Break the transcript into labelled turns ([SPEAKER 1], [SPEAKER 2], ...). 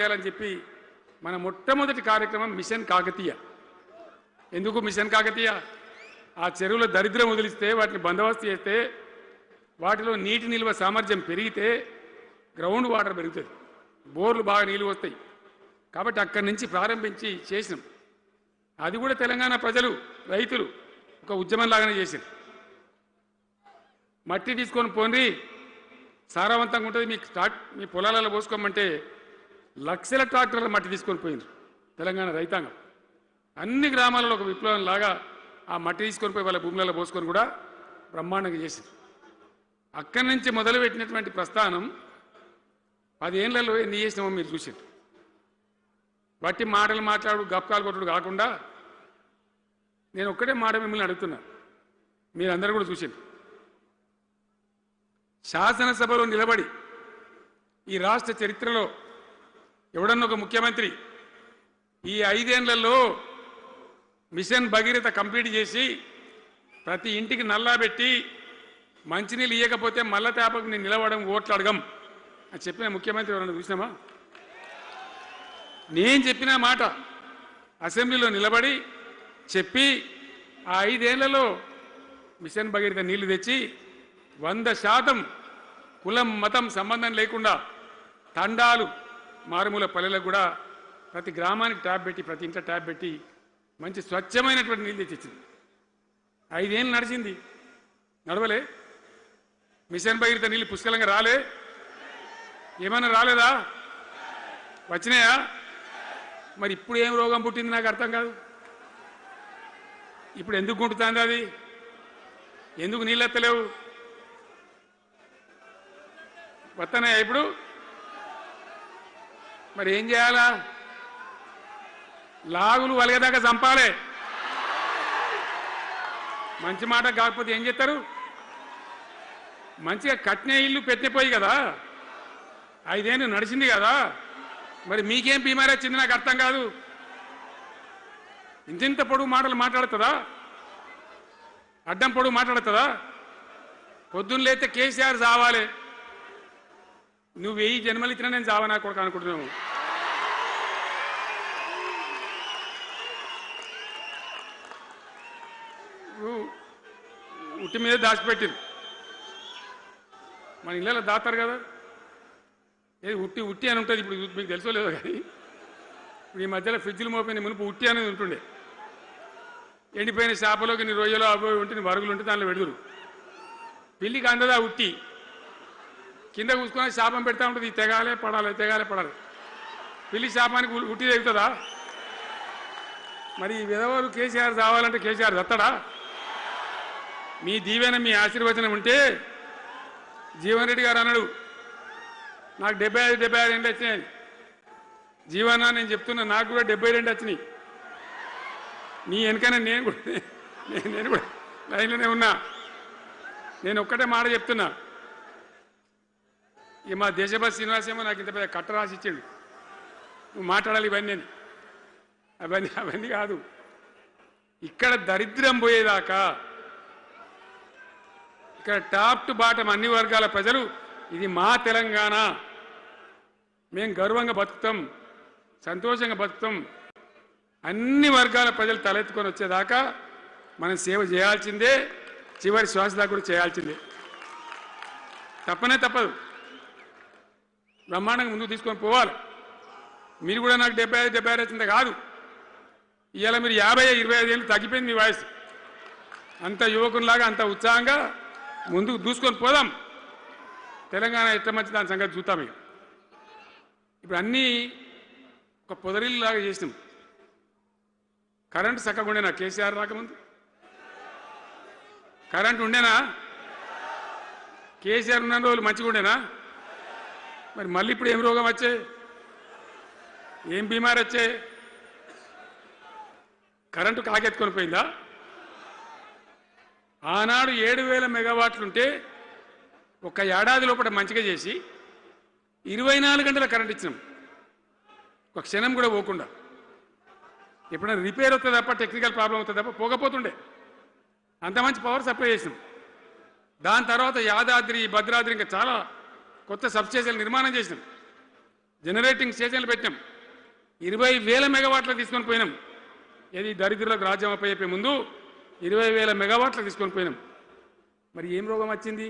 [SPEAKER 1] చేయాలని చెప్పి మన మొట్టమొదటి కార్యక్రమం మిషన్ కాకతీయ. ఎందుకు మిషన్ కాకతీయ? ఆ చెరువుల దరిద్రం వదిలిస్తే, వాటిని బందోబస్తు చేస్తే, వాటిలో నీటి నిల్వ సామర్థ్యం పెరిగితే గ్రౌండ్ వాటర్ పెరుగుతుంది, బోర్లు బాగా నీళ్ళు వస్తాయి. కాబట్టి అక్కడి నుంచి ప్రారంభించి చేసినాం. అది కూడా తెలంగాణ ప్రజలు, రైతులు ఒక ఉద్యమంలాగానే చేశారు. మట్టి తీసుకొని పోండి, సారవంతంగా ఉంటుంది, మీ పొలాలలో పోసుకోమంటే లక్షల ట్రాక్టర్ల మట్టి తీసుకొని పోయింది తెలంగాణ రైతాంగం. అన్ని గ్రామాలలో ఒక విప్లవం లాగా ఆ మట్టి తీసుకొని పోయి వాళ్ళ భూములలో పోసుకొని కూడా బ్రహ్మాండంగా చేసింది. అక్కడి నుంచి మొదలుపెట్టినటువంటి ప్రస్థానం 10 ఏళ్లలో ఎన్ని చేసినామో మీరు చూసారు. బట్టి మాటలు మాట్లాడు, గప్కాలు కొట్టుడు కాకుండా నేను ఒక్కటే మాట మిమ్మల్ని అడుగుతున్నా, మీరందరూ కూడా చూసారు. శాసనసభలో నిలబడి ఈ రాష్ట్ర చరిత్రలో ఎవడన్నా ఒక ముఖ్యమంత్రి ఈ 5 ఏళ్లలో మిషన్ భగీరథ కంప్లీట్ చేసి ప్రతి ఇంటికి నల్లా పెట్టి మంచినీళ్ళు ఇవ్వకపోతే మల్ల తేపకు నేను నిలవడం, ఓట్లు అడగం అని చెప్పిన ముఖ్యమంత్రి ఎవరన్నా చూసినామా? నేను చెప్పిన మాట అసెంబ్లీలో నిలబడి చెప్పి ఆ 5 ఏళ్లలో మిషన్ భగీరథ నీళ్లు తెచ్చి 100% కులం మతం సంబంధం లేకుండా తండాలు, మారుమూల పల్లెలకు కూడా ప్రతి గ్రామానికి ట్యాప్ పెట్టి, ప్రతి ఇంట్లో ట్యాప్ పెట్టి మంచి స్వచ్ఛమైనటువంటి నీళ్ళు తెచ్చిచ్చింది. 5 ఏళ్ళు నడిచింది, నడవలే? మిషన్ భగీరథ నీళ్ళు పుష్కలంగా రాలే? ఏమన్నా రాలేదా? వచ్చినాయా? మరి ఇప్పుడు ఏం రోగం పుట్టింది నాకు అర్థం కాదు. ఇప్పుడు ఎందుకు గుంటుతుంది అది? ఎందుకు నీళ్ళు ఎత్తలేవు? వస్తున్నాయా ఇప్పుడు? మరి ఏం చేయాలా? లాగులు వలగదాకా చంపాలే. మంచి మాట కాకపోతే ఏం చేస్తారు? మంచిగా కట్నే ఇల్లు పెట్టిపోయి కదా, 5 ఏళ్ళు నడిచింది కదా, మరి మీకేం బీమారీ వచ్చింది నాకు అర్థం కాదు. ఇంత పొడుగు మాటలు మాట్లాడుతుందా? అడ్డం పొడుగు మాట్లాడుతుందా? పొద్దున్న లేతే కేసీఆర్ చావాలి, నువ్వు 1000 జన్మలు ఇచ్చినా నేను చావనా కొడుకు అనుకుంటున్నావు. ఉట్టి మీద దాచిపెట్టిరు, మన ఇళ్ళలో దాతారు కదా, ఏది ఉట్టి ఉట్టి అని ఉంటుంది. ఇప్పుడు మీకు తెలుసో లేదో కానీ ఇప్పుడు ఈ మధ్యలో ఫ్రిడ్జ్లు మోపోయిన మునుపు ఉట్టి అనేది ఉంటుండే. ఎండిపోయిన చేపలోకి నీ రొయ్యలో అవి ఉంటే వరుగులు ఉంటే దానిలో పెడుదురు. పిల్లికి అందదా ఉట్టి, కింద కూసుకొని శాపం పెడతా ఉంటుంది, ఈ తెగాలే పడాలి, తెగాలే పడాలి. పిల్లి శాపానికి ఉట్టి తెగుతుందా? మరి విధవలు కేసీఆర్ చావాలంటే కేసీఆర్ చస్తాడా? మీ దీవెన, మీ ఆశీర్వచనం ఉంటే జీవన్ రెడ్డి గారు అన్నాడు, నాకు 75 ఏళ్ళు వచ్చినాయి. జీవన నేను చెప్తున్నా, నాకు కూడా 72 వచ్చినాయి. నీ వెనకనే నేను కూడా లైన్లోనే ఉన్నా. నేను ఒక్కటే మాట చెప్తున్నా, ఇక మా దేశభక్తి శ్రీనివాసేమో నాకు ఇంత పెద్ద కట్ట రాసి ఇచ్చాడు, నువ్వు మాట్లాడాలి ఇవన్నీ అని. అవన్నీ కాదు, ఇక్కడ దరిద్రం పోయేదాకా, ఇక్కడ టాప్ టు బాటం అన్ని వర్గాల ప్రజలు ఇది మా తెలంగాణ, మేము గర్వంగా బతుకుతాం, సంతోషంగా బతుకుతాం, అన్ని వర్గాల ప్రజలు తలెత్తుకొని వచ్చేదాకా మనం సేవ చేయాల్సిందే, చివరి శ్వాస దాకా కూడా చేయాల్సిందే, తప్పనే తప్పదు. బ్రహ్మాండంగా ముందుకు తీసుకొని పోవాలి. మీరు కూడా నాకు 75 వచ్చిందే కాదు, ఇవాళ మీరు 50-25 ఏళ్ళు తగ్గిపోయింది మీ వయసు. అంత యువకునిలాగా అంత ఉత్సాహంగా ముందుకు దూసుకొని పోదాం. తెలంగాణ ఎట్లా మంచి దాని సంగతి చూద్దాం. ఇప్పుడు అన్నీ ఒక పొదరిల్లాగా చేసినాం. కరెంటు చక్కగా ఉండేనా కేసీఆర్ రాకముందు? కరెంటు ఉండేనా? కేసీఆర్ ఉన్న రోజులు మంచిగా ఉండేనా? మరి మళ్ళీ ఇప్పుడు ఏం రోగం వచ్చే, ఏం బీమారి వచ్చే? కరెంటు కాకెత్తుకొని పోయిందా? ఆనాడు 7000 మెగావాట్లుంటే ఒక ఏడాది లోపల మంచిగా చేసి 24 గంటల కరెంట్ ఇచ్చినాం, ఒక క్షణం కూడా పోకుండా. ఎప్పుడైనా రిపేర్ అవుతుంది తప్ప, టెక్నికల్ ప్రాబ్లం అవుతుంది తప్ప పోకపోతుండే. అంత మంచి పవర్ సప్లై చేసినాం. దాని తర్వాత యాదాద్రి, భద్రాద్రి ఇంకా చాలా కొత్త సబ్స్టేషన్లు నిర్మాణం చేసినాం. జనరేటింగ్ స్టేషన్లు పెట్టాం. 20,000 మెగావాట్లు తీసుకొని పోయినాం. ఏది దరిద్రులకు రాజ్యం అప్పయ్యే ముందు 20,000 మెగావాట్లు తీసుకొని పోయినాం. మరి ఏం రోగం వచ్చింది?